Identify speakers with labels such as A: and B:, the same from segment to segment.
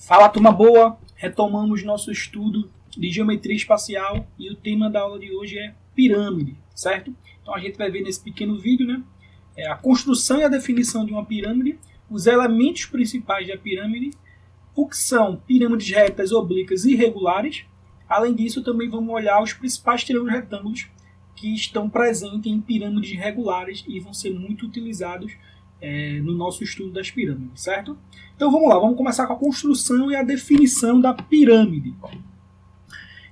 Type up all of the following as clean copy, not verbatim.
A: Fala, turma boa! Retomamos nosso estudo de geometria espacial e o tema da aula de hoje é pirâmide, certo? Então a gente vai ver nesse pequeno vídeo, né, a construção e a definição de uma pirâmide, os elementos principais da pirâmide, o que são pirâmides retas, oblíquas e irregulares. Além disso, também vamos olhar os principais triângulos retângulos que estão presentes em pirâmides regulares e vão ser muito utilizados no nosso estudo das pirâmides, certo? Então vamos lá, vamos começar com a construção e a definição da pirâmide.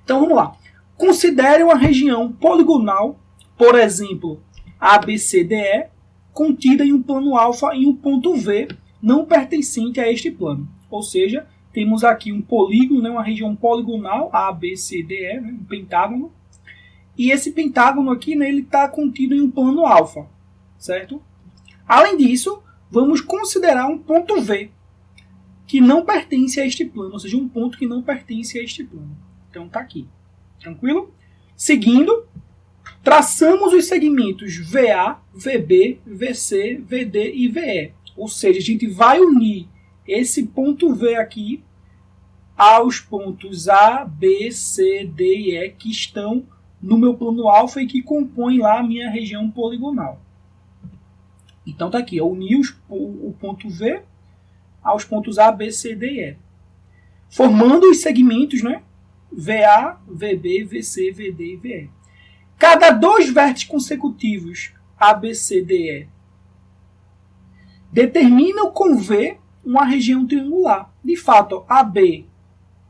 A: Então vamos lá. Considere uma região poligonal, por exemplo, ABCDE, contida em um plano alfa e um ponto V não pertencente a este plano. Ou seja, temos aqui um polígono, né, uma região poligonal, ABCDE, né, um pentágono, e esse pentágono aqui, né, ele está contido em um plano alfa, certo? Além disso, vamos considerar um ponto V, que não pertence a este plano, ou seja, um ponto que não pertence a este plano. Então está aqui, tranquilo? Seguindo, traçamos os segmentos VA, VB, VC, VD e VE. Ou seja, a gente vai unir esse ponto V aqui aos pontos A, B, C, D e E que estão no meu plano alfa e que compõem lá a minha região poligonal. Então tá aqui, eu uni o ponto V aos pontos A, B, C, D e E. Formando os segmentos, né? VA, VB, VC, VD e VE. Cada dois vértices consecutivos, A, B, C, D e E, determinam com V uma região triangular. De fato, AB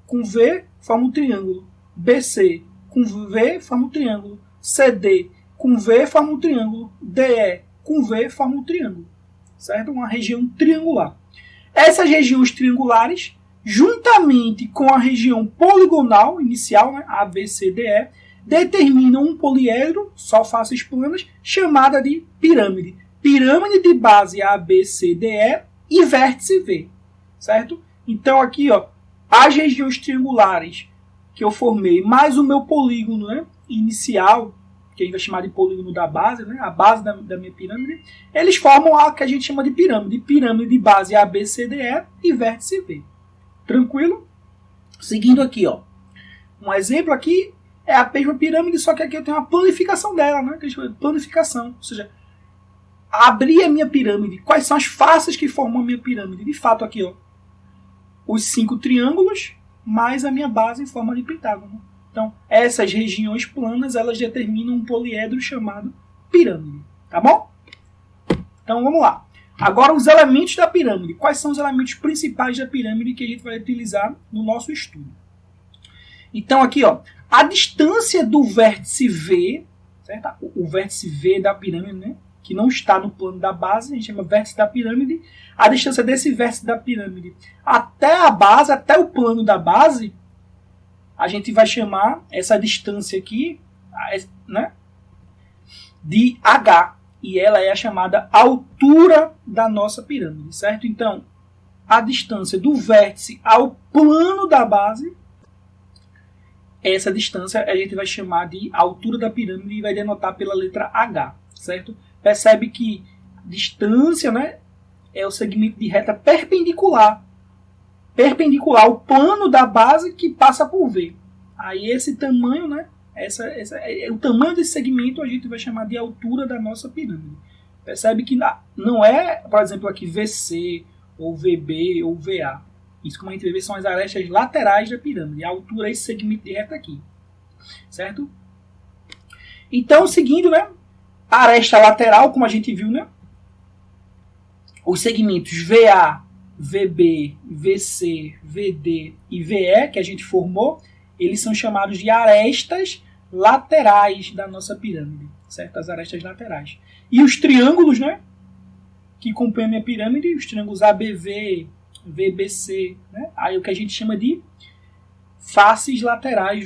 A: com V forma um triângulo. BC com V forma um triângulo. CD com V forma um triângulo. DE com V forma um triângulo. Certo? Uma região triangular. Essas regiões triangulares, juntamente com a região poligonal inicial, né, ABCDE, determinam um poliedro, só faces planas, chamada de pirâmide. Pirâmide de base ABCDE e vértice V. Certo? Então aqui, ó, as regiões triangulares que eu formei, mais o meu polígono, né, inicial, que a gente vai chamar de polígono da base, né, a base da minha pirâmide, eles formam a que a gente chama de pirâmide. Pirâmide de base ABCDE e vértice V. Tranquilo? Seguindo aqui, ó. Um exemplo aqui é a mesma pirâmide, só que aqui eu tenho uma planificação dela, né, que a gente chama de planificação. Ou seja, abrir a minha pirâmide. Quais são as faces que formam a minha pirâmide? De fato, aqui, ó, os 5 triângulos mais a minha base em forma de pentágono. Então, essas regiões planas, elas determinam um poliedro chamado pirâmide. Tá bom? Então, vamos lá. Agora, os elementos da pirâmide. Quais são os elementos principais da pirâmide que a gente vai utilizar no nosso estudo? Então, aqui, ó, a distância do vértice V, certo? O vértice V da pirâmide, né, que não está no plano da base, a gente chama vértice da pirâmide. A distância desse vértice da pirâmide até a base, até o plano da base, a gente vai chamar essa distância aqui, né, de H. E ela é a chamada altura da nossa pirâmide, certo? Então, a distância do vértice ao plano da base, essa distância a gente vai chamar de altura da pirâmide e vai denotar pela letra H, certo? Percebe que distância, né, é o segmento de reta perpendicular ao plano da base que passa por V. Aí esse tamanho, né, o tamanho desse segmento a gente vai chamar de altura da nossa pirâmide. Percebe que não é, por exemplo, aqui VC, ou VB, ou VA. Isso, como a gente vai ver, são as arestas laterais da pirâmide. A altura é esse segmento de reta aqui. Certo? Então, seguindo, né, a aresta lateral, como a gente viu, né, os segmentos VA, VB, VC, VD e VE, que a gente formou, eles são chamados de arestas laterais da nossa pirâmide, certo? As arestas laterais. E os triângulos, né, que compõem a minha pirâmide, os triângulos ABV, VBC, né, aí o que a gente chama de faces laterais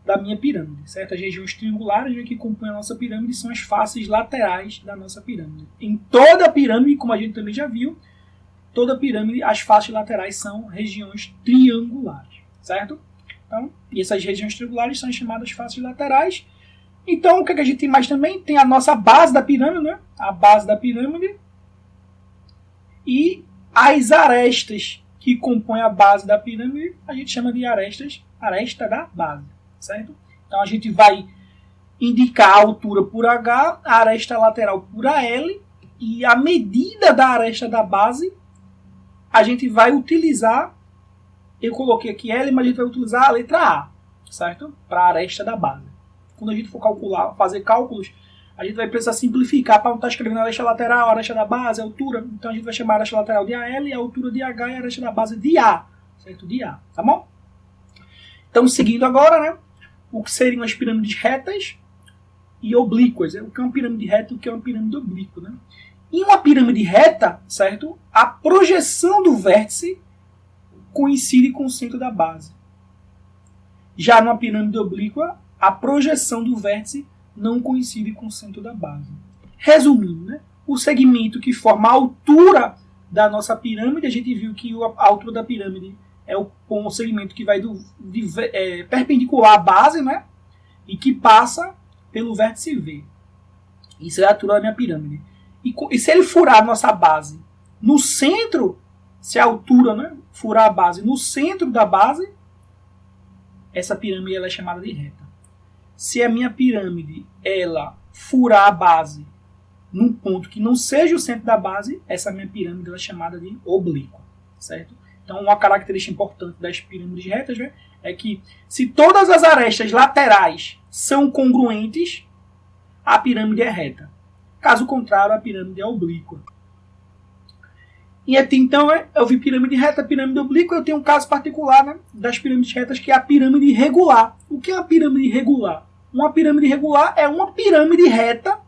A: da minha pirâmide, certo? As regiões triangulares, né, que compõem a nossa pirâmide são as faces laterais da nossa pirâmide. Em toda a pirâmide, como a gente também já viu, toda a pirâmide, as faces laterais são regiões triangulares, certo? Então, e essas regiões triangulares são chamadas faces laterais. Então, o que a gente tem mais também? Tem a nossa base da pirâmide, né? A base da pirâmide. E as arestas que compõem a base da pirâmide, a gente chama de aresta da base, certo? Então a gente vai indicar a altura por H, a aresta lateral por AL, e a medida da aresta da base a gente vai utilizar, eu coloquei aqui L, mas a gente vai utilizar a letra A, certo? Para a aresta da base. Quando a gente for calcular, fazer cálculos, a gente vai precisar simplificar para não estar escrevendo a aresta lateral, a aresta da base, a altura. Então a gente vai chamar a aresta lateral de AL e a altura de H e a aresta da base de A, certo? De A, tá bom? Então, seguindo agora, né? O que seriam as pirâmides retas e oblíquas. O que é uma pirâmide reta e o que é uma pirâmide oblíqua, né? Em uma pirâmide reta, certo? A projeção do vértice coincide com o centro da base. Já numa pirâmide oblíqua, a projeção do vértice não coincide com o centro da base. Resumindo, né? O segmento que forma a altura da nossa pirâmide, a gente viu que a altura da pirâmide é o segmento que vai perpendicular à base, né? E que passa pelo vértice V. Isso é a altura da minha pirâmide. E se ele furar a nossa base no centro, se a altura, né, furar a base no centro da base, essa pirâmide ela é chamada de reta. Se a minha pirâmide ela furar a base num ponto que não seja o centro da base, essa minha pirâmide ela é chamada de oblíqua, certo? Então, uma característica importante das pirâmides retas, né, é que se todas as arestas laterais são congruentes, a pirâmide é reta. Caso contrário, a pirâmide é oblíqua. E então, eu vi pirâmide reta, pirâmide oblíqua. Eu tenho um caso particular, né, das pirâmides retas, que é a pirâmide regular. O que é uma pirâmide regular? Uma pirâmide regular é uma pirâmide reta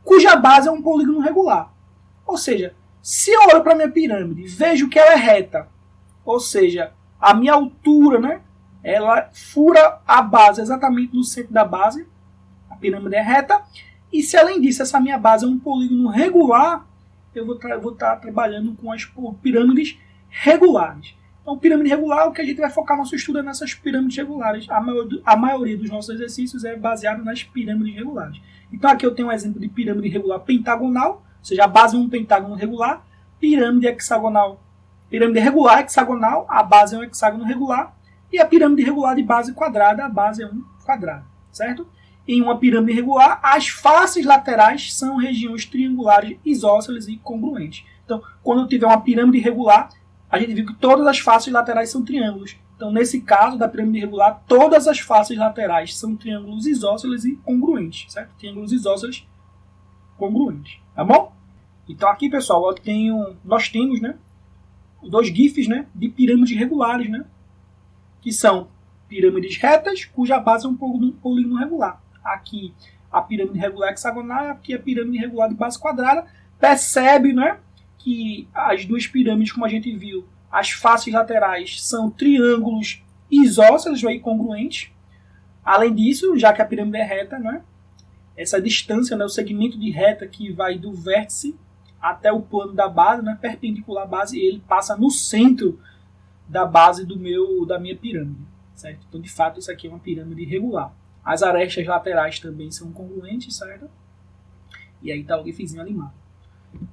A: cuja base é um polígono regular. Ou seja, se eu olho para a minha pirâmide e vejo que ela é reta, ou seja, a minha altura, né, ela fura a base exatamente no centro da base, a pirâmide é reta. E se além disso essa minha base é um polígono regular, eu vou estar trabalhando com as pirâmides regulares. Então, pirâmide regular, o que a gente vai focar nosso estudo é nessas pirâmides regulares. A maioria dos nossos exercícios é baseado nas pirâmides regulares. Então, aqui eu tenho um exemplo de pirâmide regular pentagonal, ou seja, a base é um pentágono regular. Pirâmide hexagonal, pirâmide regular hexagonal, a base é um hexágono regular. E a pirâmide regular de base quadrada, a base é um quadrado, certo? Em uma pirâmide regular, as faces laterais são regiões triangulares, isósceles e congruentes. Então, quando eu tiver uma pirâmide regular, a gente viu que todas as faces laterais são triângulos. Então, nesse caso da pirâmide regular, todas as faces laterais são triângulos isósceles e congruentes, certo? Triângulos isósceles congruentes, tá bom? Então, aqui, pessoal, nós temos, né, dois GIFs, né, de pirâmides regulares, né, que são pirâmides retas, cuja base é um polígono regular. Aqui a pirâmide regular hexagonal, aqui a pirâmide regular de base quadrada. Percebe, né, que as duas pirâmides, como a gente viu, as faces laterais são triângulos isósceles e congruentes. Além disso, já que a pirâmide é reta, né, essa distância, né, o segmento de reta que vai do vértice até o plano da base, né, perpendicular à base, ele passa no centro da base da minha pirâmide, certo? Então, de fato, isso aqui é uma pirâmide regular. As arestas laterais também são congruentes, certo? E aí está o gifzinho animado.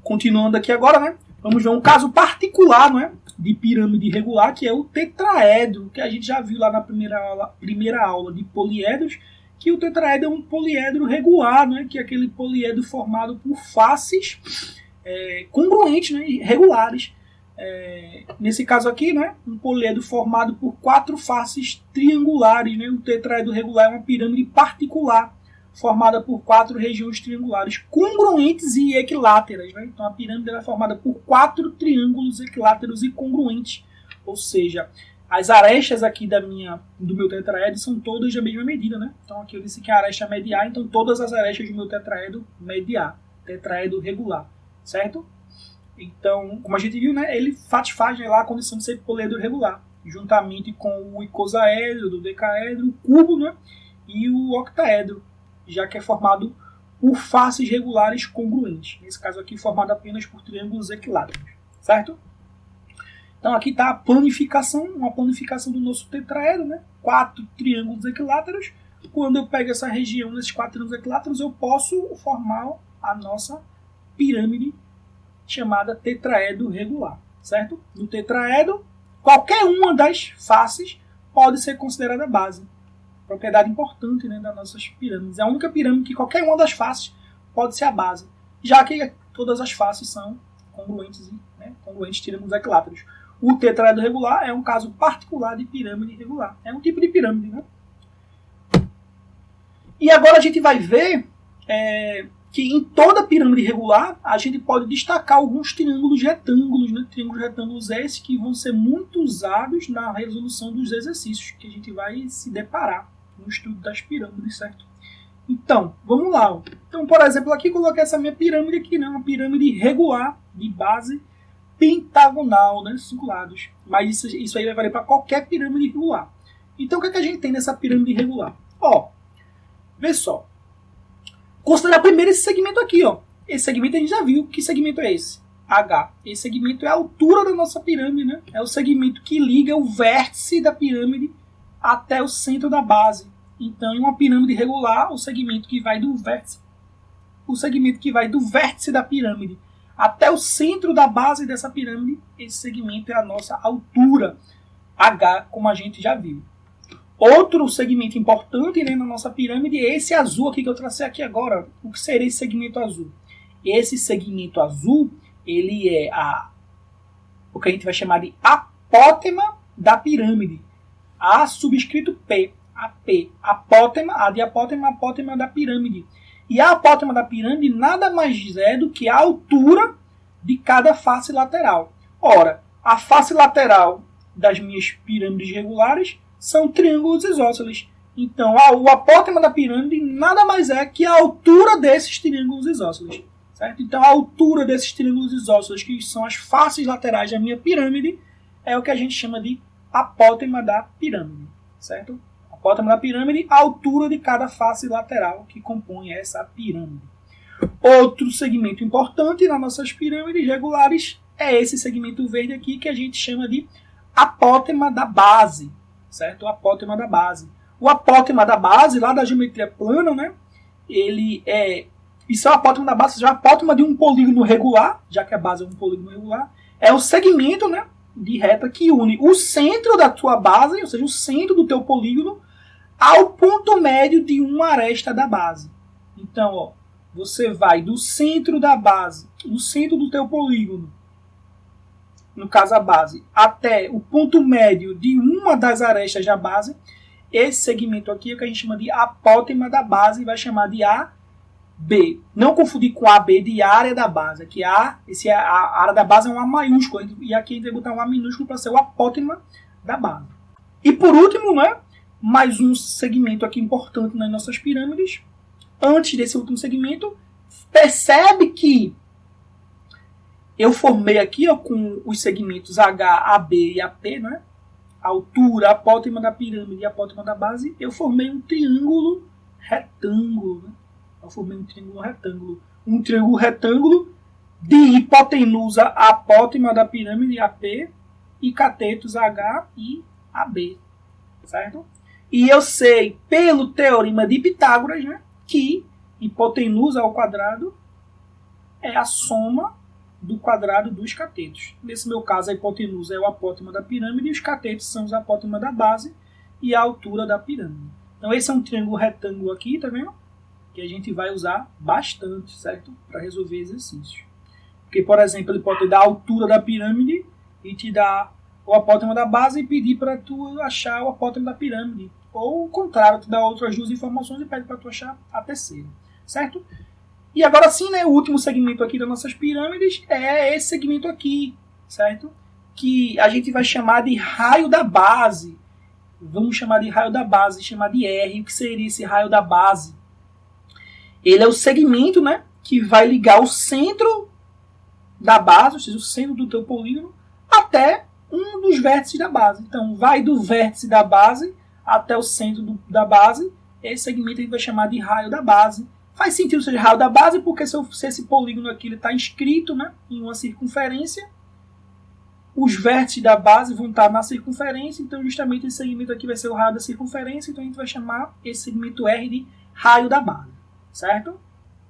A: Continuando aqui agora, né? Vamos ver um caso particular, né, de pirâmide regular, que é o tetraedro, que a gente já viu lá na primeira aula de poliedros, que o tetraedro é um poliedro regular, né, que é aquele poliedro formado por faces congruentes, né, regulares. Nesse caso aqui, né, um poliedro formado por 4 faces triangulares, né? O tetraedro regular é uma pirâmide particular formada por 4 regiões triangulares congruentes e equiláteras, né? Então a pirâmide é formada por 4 triângulos equiláteros e congruentes, ou seja, as arestas aqui do meu tetraedro são todas da mesma medida, né? Então aqui eu disse que a aresta é média A, então todas as arestas do meu tetraedro média A, tetraedro regular, certo? Então, como a gente viu, né, ele satisfaz lá a condição de ser poliedro regular, juntamente com o icosaedro, do decaedro, o cubo, né, e o octaedro, já que é formado por faces regulares congruentes. Nesse caso aqui, formado apenas por triângulos equiláteros, certo? Então aqui está a planificação, uma planificação do nosso tetraedro, né, 4 triângulos equiláteros. Quando eu pego essa região nesses 4 triângulos equiláteros, eu posso formar a nossa pirâmide chamada tetraedro regular, certo? Do tetraedro, qualquer uma das faces pode ser considerada base. Propriedade importante, né, das nossas pirâmides. É a única pirâmide que qualquer uma das faces pode ser a base, já que todas as faces são congruentes, né, congruentes tirando os equiláteros. O tetraedro regular é um caso particular de pirâmide irregular. É um tipo de pirâmide, né? E agora a gente vai ver que em toda pirâmide regular a gente pode destacar alguns triângulos retângulos, né? Triângulos retângulos esses que vão ser muito usados na resolução dos exercícios que a gente vai se deparar no estudo das pirâmides, certo? Então, vamos lá. Então, por exemplo, aqui coloquei essa minha pirâmide aqui, né? Uma pirâmide regular de base pentagonal, né? 5 lados. Mas isso aí vai valer para qualquer pirâmide regular. Então, o que, é que a gente tem nessa pirâmide regular? Ó, vê só. Considerar primeiro esse segmento aqui, ó. Esse segmento a gente já viu. Que segmento é esse? H. Esse segmento é a altura da nossa pirâmide, né? É o segmento que liga o vértice da pirâmide até o centro da base. Então, em uma pirâmide regular, o segmento que vai do vértice da pirâmide até o centro da base dessa pirâmide, esse segmento é a nossa altura, H, como a gente já viu. Outro segmento importante, né, na nossa pirâmide é esse azul aqui que eu tracei aqui agora. O que seria esse segmento azul? Esse segmento azul, ele é o que a gente vai chamar de apótema da pirâmide. A subscrito P. A P. Apótema, a de apótema, apótema da pirâmide. E a apótema da pirâmide nada mais é do que a altura de cada face lateral. Ora, a face lateral das minhas pirâmides regulares são triângulos isósceles. Então, o apótema da pirâmide nada mais é que a altura desses triângulos isósceles. Certo? Então, a altura desses triângulos isósceles, que são as faces laterais da minha pirâmide, é o que a gente chama de apótema da pirâmide. Certo? Apótema da pirâmide, a altura de cada face lateral que compõe essa pirâmide. Outro segmento importante nas nossas pirâmides regulares é esse segmento verde aqui, que a gente chama de apótema da base. Certo? O apótema da base. O apótema da base, lá da geometria plana, né? Isso é o apótema da base, já é o apótema de um polígono regular, já que a base é um polígono regular. É o segmento, né, de reta que une o centro da tua base, ou seja, o centro do teu polígono, ao ponto médio de uma aresta da base. Então, ó, você vai do centro da base, do centro do teu polígono, no caso a base, até o ponto médio de uma das arestas da base. Esse segmento aqui é o que a gente chama de apótema da base e vai chamar de AB. Não confundir com AB de área da base. Aqui a área da base é um A maiúsculo, e aqui a gente vai botar um A minúsculo para ser o apótema da base. E por último, né, mais um segmento aqui importante nas nossas pirâmides. Antes desse último segmento, percebe que eu formei aqui, ó, com os segmentos H, AB e AP, né? A altura, a apótema da pirâmide e a apótema da base, eu formei um triângulo retângulo. Né? Eu formei um triângulo retângulo. Um triângulo retângulo de hipotenusa apótema da pirâmide AP e catetos H e AB. Certo? E eu sei, pelo teorema de Pitágoras, né, que hipotenusa ao quadrado é a soma do quadrado dos catetos. Nesse meu caso, a hipotenusa é o apótema da pirâmide e os catetos são os apótema da base e a altura da pirâmide. Então, esse é um triângulo retângulo aqui, tá vendo? Que a gente vai usar bastante, certo? Para resolver exercícios. Porque, por exemplo, ele pode te dar a altura da pirâmide e te dar o apótema da base e pedir para tu achar o apótema da pirâmide. Ou o contrário, te dá outras duas informações e pede para tu achar a terceira, certo? E agora sim, né, o último segmento aqui das nossas pirâmides é esse segmento aqui, certo? Que a gente vai chamar de raio da base. Vamos chamar de raio da base, chamar de R. O que seria esse raio da base? Ele é o segmento, né, que vai ligar o centro da base, ou seja, o centro do teu polígono, até um dos vértices da base. Então, vai do vértice da base até o centro da base. Esse segmento a gente vai chamar de raio da base. Faz sentido ser raio da base, porque se esse polígono aqui está inscrito, né, em uma circunferência, os vértices da base vão estar na circunferência, então justamente esse segmento aqui vai ser o raio da circunferência, então a gente vai chamar esse segmento R de raio da base, certo?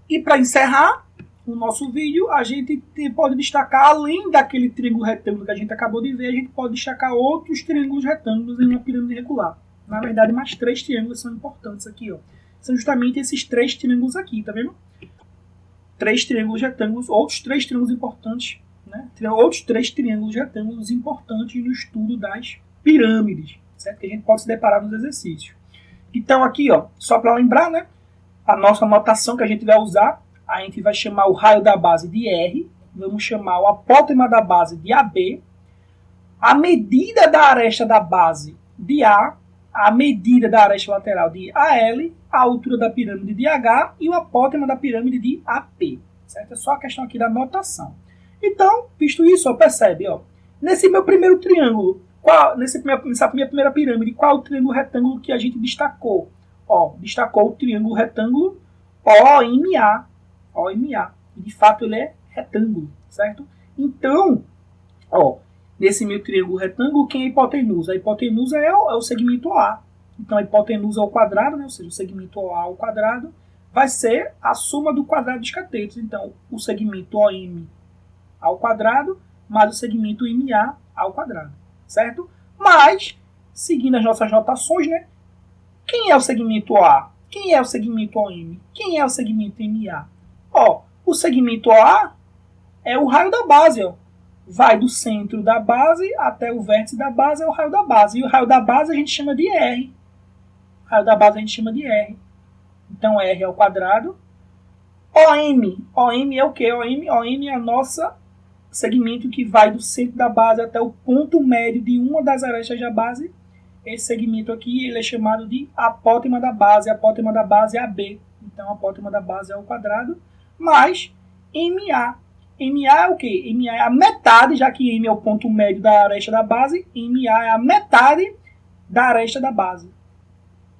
A: E para encerrar, o nosso vídeo, a gente pode destacar, além daquele triângulo retângulo que a gente acabou de ver, a gente pode destacar outros triângulos retângulos em uma pirâmide regular. Na verdade, mais 3 triângulos são importantes aqui, ó. São justamente esses 3 triângulos aqui, tá vendo? 3 triângulos retângulos, outros 3 triângulos importantes, né? Outros 3 triângulos retângulos importantes no estudo das pirâmides, certo? Que a gente pode se deparar nos exercícios. Então aqui, ó, só para lembrar, né? A nossa notação que a gente vai usar, a gente vai chamar o raio da base de R, vamos chamar o apótema da base de AB, a medida da aresta da base de A, a medida da aresta lateral de AL, a altura da pirâmide de H e o apótema da pirâmide de AP. Certo? É só a questão aqui da notação. Então, visto isso, ó, percebe, ó, nesse meu primeiro triângulo, nessa minha primeira pirâmide, qual é o triângulo retângulo que a gente destacou? Ó, destacou o triângulo retângulo OMA. OMA. De fato, ele é retângulo, certo? Então, ó, nesse meu triângulo retângulo, quem é a hipotenusa? A hipotenusa é o segmento OA. Então, a hipotenusa ao quadrado, né, ou seja, o segmento OA ao quadrado, vai ser a soma do quadrado dos catetos. Então, o segmento OM ao quadrado mais o segmento MA ao quadrado, certo? Mas, seguindo as nossas notações, né, quem é o segmento OA? Quem é o segmento OM? Quem é o segmento MA? Ó, o segmento OA é o raio da base, ó. Vai do centro da base até o vértice da base, é o raio da base. E o raio da base a gente chama de R. O raio da base a gente chama de R. Então, R ao quadrado. OM. OM é o quê? OM é a nossa segmento que vai do centro da base até o ponto médio de uma das arestas da base. Esse segmento aqui ele é chamado de apótema da base. A apótema da base é AB. Então, a apótema da base é ao quadrado. Mais MA. MA é o quê? MA é a metade, já que M é o ponto médio da aresta da base, MA é a metade da aresta da base.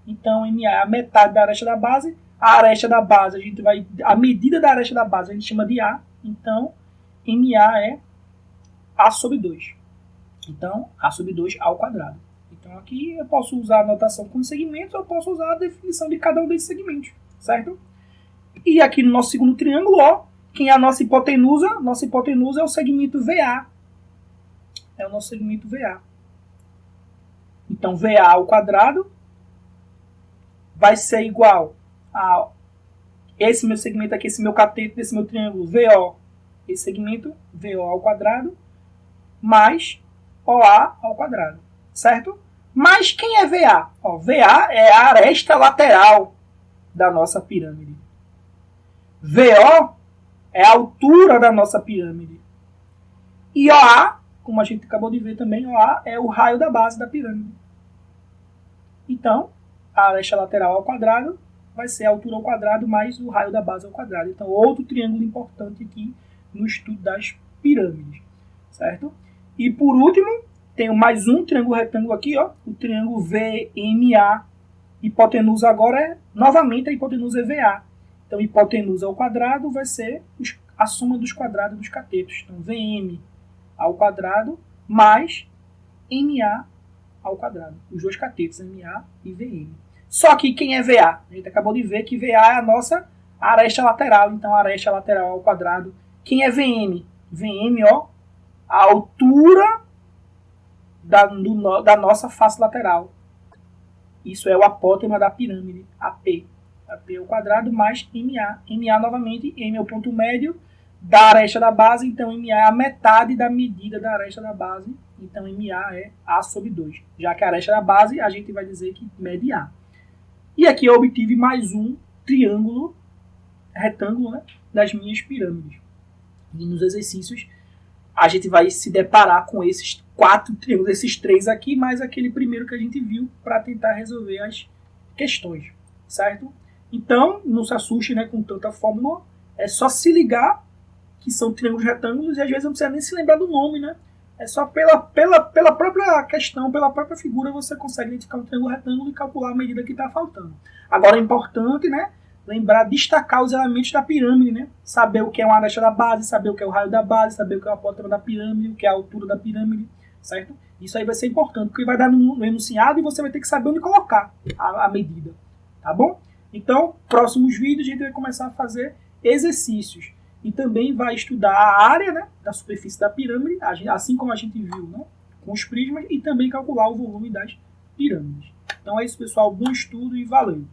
A: Então, MA é a metade da aresta da base. A aresta da base, a medida da aresta da base a gente chama de A. Então, MA é A sobre 2. Então, A sobre 2 ao quadrado. Então, aqui eu posso usar a notação com segmentos, eu posso usar a definição de cada um desses segmentos, certo? E aqui no nosso segundo triângulo, ó, quem é a nossa hipotenusa? Nossa hipotenusa é o segmento VA. É o nosso segmento VA. Então, VA ao quadrado vai ser igual a esse meu segmento aqui, esse meu cateto desse meu triângulo, VO. Esse segmento, VO ao quadrado, mais OA ao quadrado. Certo? Mas quem é VA? Ó, VA é a aresta lateral da nossa pirâmide. VO é a altura da nossa pirâmide. E OA, como a gente acabou de ver também, OA é o raio da base da pirâmide. Então, a aresta lateral ao quadrado vai ser a altura ao quadrado mais o raio da base ao quadrado. Então, outro triângulo importante aqui no estudo das pirâmides. Certo? E por último, tenho mais um triângulo retângulo aqui, ó, o triângulo VMA. Hipotenusa agora é, novamente, a hipotenusa é VA. Então, hipotenusa ao quadrado vai ser a soma dos quadrados dos catetos. Então, VM ao quadrado mais MA ao quadrado. Os dois catetos, MA e VM. Só que quem é VA? A gente acabou de ver que VA é a nossa aresta lateral. Então, a aresta lateral ao quadrado. Quem é VM? VM, ó, a altura da nossa face lateral. Isso é o apótema da pirâmide, AP. AP ao quadrado mais MA. MA novamente, M é o ponto médio da aresta da base, então MA é a metade da medida da aresta da base, então MA é A sobre 2. Já que a aresta da base, a gente vai dizer que mede A. E aqui eu obtive mais um triângulo retângulo, né, das minhas pirâmides. E nos exercícios a gente vai se deparar com esses 4 triângulos, esses 3 aqui, mais aquele primeiro que a gente viu para tentar resolver as questões, certo? Então, não se assuste, né, com tanta fórmula, é só se ligar que são triângulos retângulos e às vezes não precisa nem se lembrar do nome, né? É só pela própria questão, pela própria figura, você consegue identificar um triângulo retângulo e calcular a medida que está faltando. Agora é importante, né, lembrar, destacar os elementos da pirâmide, né? Saber o que é uma aresta da base, saber o que é o raio da base, saber o que é o apótema da pirâmide, o que é a altura da pirâmide, certo? Isso aí vai ser importante, porque vai dar no enunciado e você vai ter que saber onde colocar a medida, tá bom? Então, próximos vídeos a gente vai começar a fazer exercícios. e também vai estudar a área, né, da superfície da pirâmide, assim como a gente viu, né, com os prismas, e também calcular o volume das pirâmides. Então é isso, pessoal. Bom estudo e valeu!